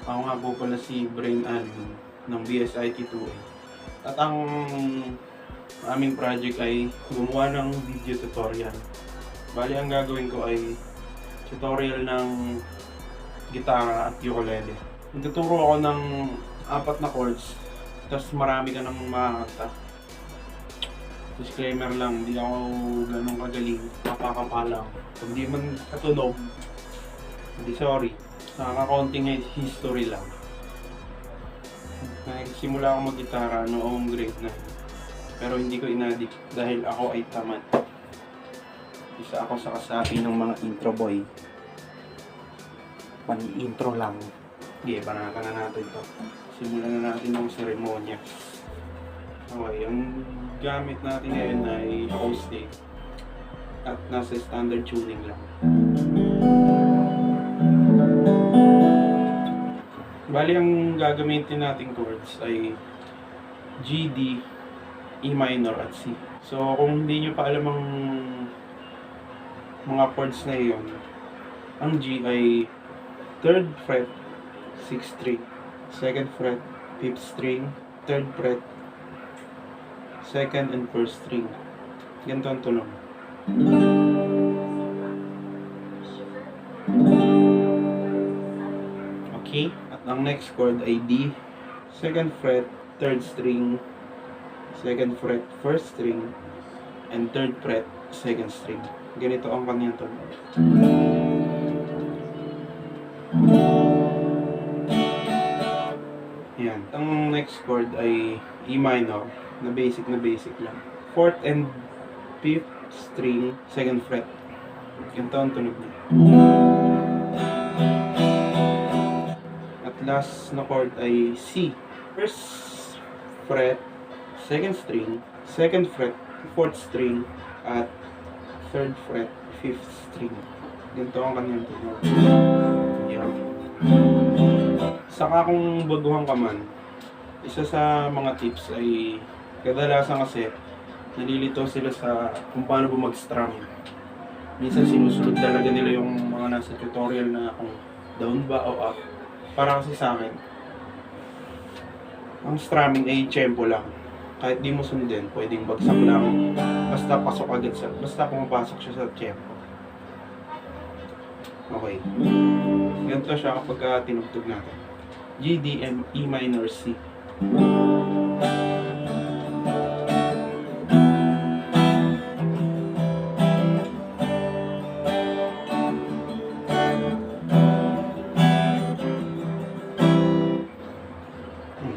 Ako nga po pala si Brain Alvin ng BSIT2A. At ang aming project ay gumawa ng video tutorial. Bali, ang gagawin ko ay tutorial ng gitara at ukulele. Magtuturo ako ng 4 na chords, tapos marami ka nang makakanta. Disclaimer lang, hindi ako ganun kagaling, napakapalang. Kung di man katunog, hindi sorry. Nakakakonting history lang. Nagsimula ako mag-gitara noong grade 9. Pero hindi ko inadik dahil ako ay tamad. Isa ako sa kasapi ng mga intro boy. Pan-intro lang. Sige, banatan na natin to. Simulan na natin ng seremonya. Okay, ang gamit natin ngayon ay acoustic. At nasa standard tuning lang. Bali, ang gagamitin nating chords ay G, D, E minor at C. So, kung hindi nyo pa alam ang mga chords na iyon, ang G ay 3rd fret, 6th string, 2nd fret, 5th string, 3rd fret, 2nd and 1st string. Ganito ang tunog. Okay? Ang next chord ay D, 2nd fret, 3rd string, 2nd fret, 1st string, and 3rd fret, 2nd string. Ganito ang kanyang tunog. Yan. Ang next chord ay E minor, na basic lang. 4th and 5th string, 2nd fret. Ganito ang tunog niya. Last na chord ay C. 1st fret, 2nd string, 2nd fret, 4th string, at 3rd fret, 5th string. Ganito ang kanyang tunog. Yan. Saka kung baguhan ka man, isa sa mga tips ay kadalasan kasi nalilito sila sa kung paano ba mag-strum. Minsan sinusunod talaga nila yung mga nasa tutorial na kung down ba o up. Para kasi sa akin, ang strumming ay tempo lang. Kahit di mo sundin, pwedeng bagsak lang. Basta pasok agad sa, basta pumapasok siya sa tempo. Okay. Ganito siya kapag tinugtog natin. G, D, M, E minor, C.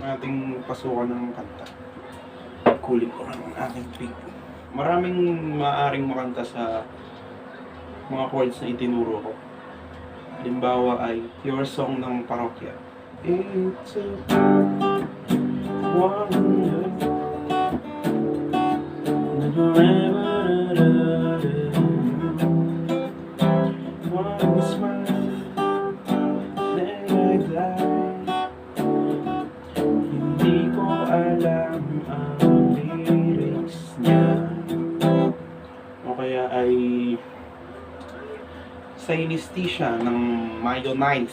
Ating pasukan ng kanta. Kulit ko ng aking pick. Maraming maaaring makanta sa mga chords na itinuro ko. Halimbawa ay Your Song ng Parokya. It's a wonder one smile then I die. Alam ang lyrics niya. O kaya ay synesthesia ng mayonnaise.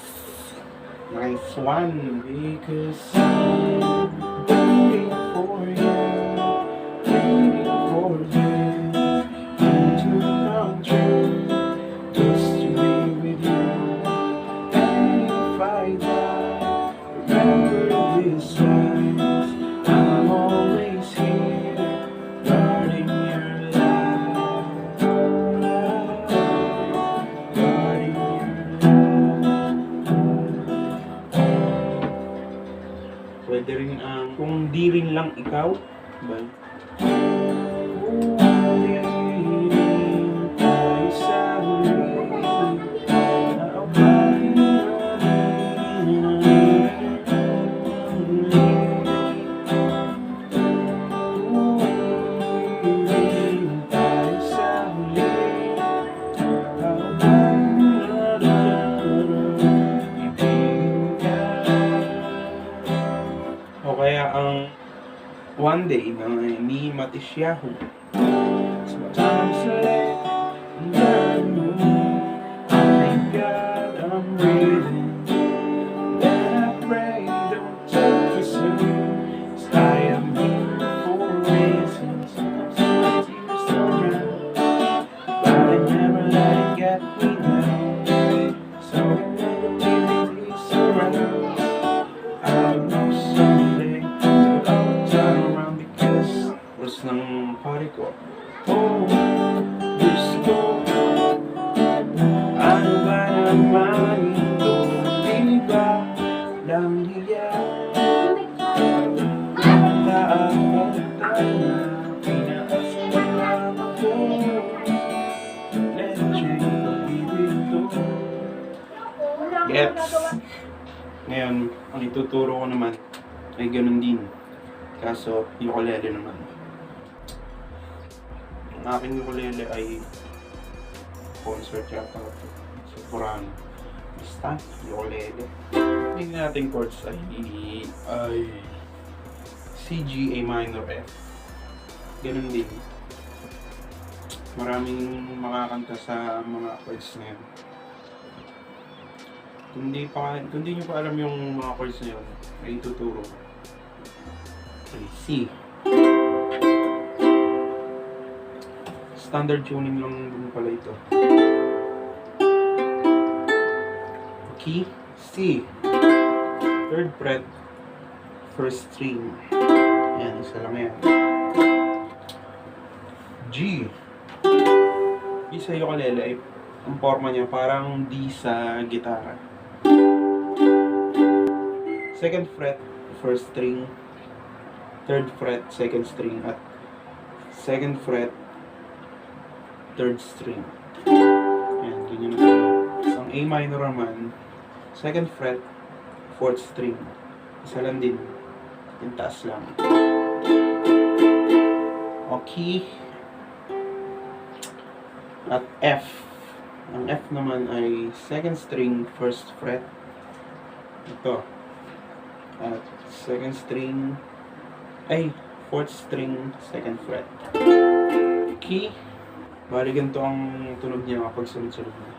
Nice one. Because I'm waiting for you, waiting for you to come true, just to be with you. And if I die, remember this time. I'm always here, guarding your life, guarding your life. Pwede rin ang kung di rin lang ikaw, ba? Kaya ang one day na ni Matisyahu. Sometimes I let go. Thank God I'm breathing. Then I ng pare ko. Oh, Diyos ko, ano ba naman ito? Di ba lang hiya? Naabot na pinaasal lang ako. Let's check pag-ibig to. Gets? Ngayon, ang ituturo ko naman ay ganun din. Kaso, ukulele naman. Ang aking ukulele ay concert yata. Soprano. Basta, ukulele. Yung nating chords ay C, G, A minor, F. Ganun din. Maraming makakanta sa mga chords na yun. Kung di nyo pa alam yung mga chords na yun, ay ituturo ko. Okay, C. Standard tuning lang din pala ito. Key, C. Third fret, first string. Ayan, isa lang yan. G. G sa ukulele ay ang forma niya parang D sa gitara. Second fret, first string. Third fret, second string. At second fret, third string. Ayan, ganyan na ito. So, ang A minor naman, second fret, fourth string. Isa lang din. Yung taas lang. Okay. At F. Ang F naman ay second string, first fret. Ito. At second string, fourth string, second fret. Key. Bali ganito ang tunog niya kapag sunod-sunod na.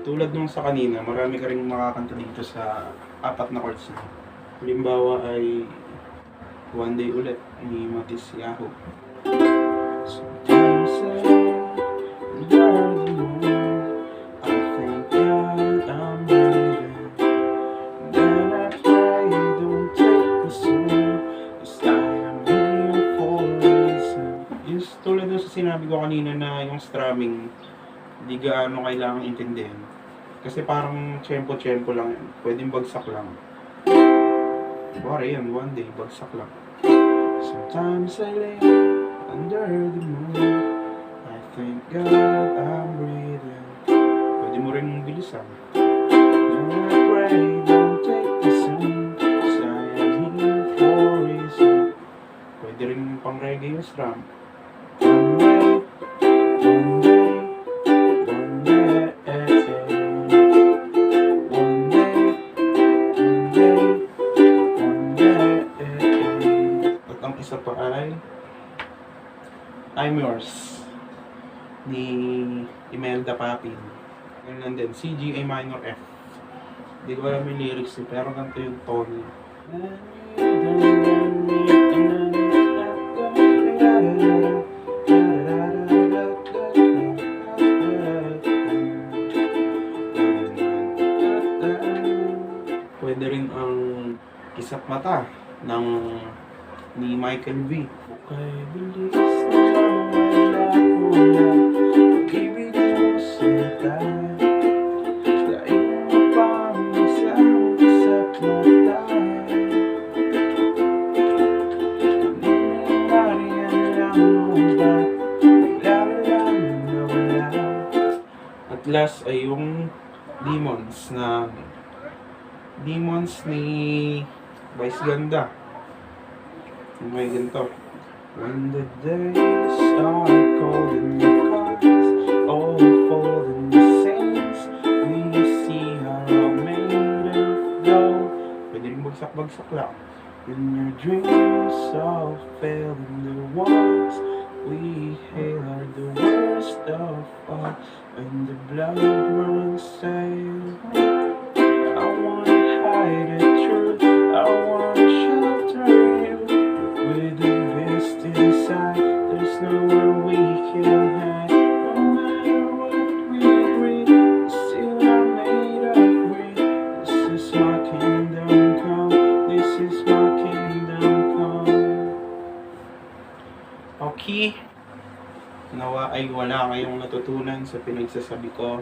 Tulad nung sa kanina, marami ka rin makakanta dito sa apat na chords na. Halimbawa ay One Day ulit ni Matis Yahoo. Sometimes I wonder the moon, I thank God I'm breathing. Then I pray don't take me soon, 'cause I am here for a reason. Yung tulad nung sa sinabi ko kanina na yung strumming, hindi gaano kailangang intindihin. Kasi parang tsempo-tsempo lang yan. Pwedeng bagsak lang. Bari yan, one day, bagsak lang. Sometimes I lay under the moon, I thank God I'm breathing. Pwede mo rin bilisan. And I pray don't take me soon, 'cause I am here for a reason. Pwede rin pang reggae yung strum. One day, one day, one day. Isa pa ay I'm Yours ni Imelda Papin. Ganun din, C, G, A minor, F. Hindi ko alam yung lyrics pero ganito yung tone. Pwede rin ang Isap Mata ng ni Michael V. Okay, bilis na wala ko na pag-ibig mo sila. Dahil mo pang isang isap mata. Kanina lang mo ba bigla-lang nawala. At last ay yung Demons ni Vice Ganda. May ganito. When the days are cold and the cards all fall in the sands, we see how I'm made of gold. Pwede rin bagsak-bagsak lang. When your dreams all fail and the ones we hail are the worst of all, and the blood runs stale. I wanna hide the truth, I wanna shelter you. With the best inside, there's nowhere we can hide. Nawa ay wala kayong natutunan sa pinagsasabi ko.